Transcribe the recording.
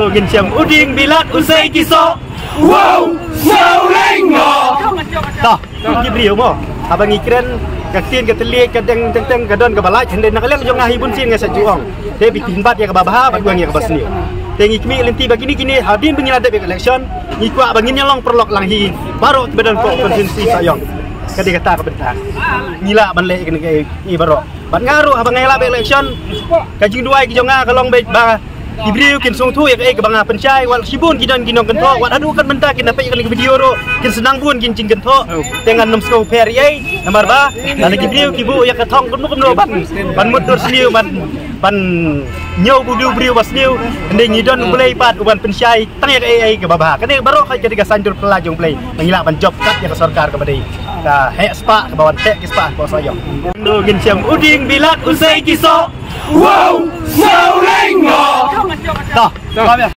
Ando gincam uding bilat usai kisah. Wow, saulengo. Tah, Jibril mo. Abang ikren kaktin katelik kadang teng kadon ke balai hende nak lek jong ahi bun sin ngasa juang. Dia bikin bat ya ke babaha bat guang ya ke basni. Teng ikmi lenti bagini kini hadin penyeladap election ngikwa bangin nyalong perlok langhi baru badan kok konsensi sayong. Kadi kata ke bentar. Ngila ban lek kene i baru. Bat ngaru abang ngelap election kajing duai ki jonga kalong baik ba Jibril kin song tu ya ke banga pencai wal sibun kidan kinong kentok wat adu kan menta kin dapat kan video ro kin senang bun kin cing kentok dengan 6 sko per ai nomor ba dan Jibril kibu ya ketong kun mukum no ban mutur sniu ban nyau budu briu basniu ende ngidon play pat uban pencai tang ya ai ke babah kan baru ka jadi ka sanjur pelajong play mengilak ban job kat ya ke sarkar ke badai ka hek spa ke bawan hek ke spa ko sayong ando gin siam uding bilat usai kisah. Wow, saulengo. Dah,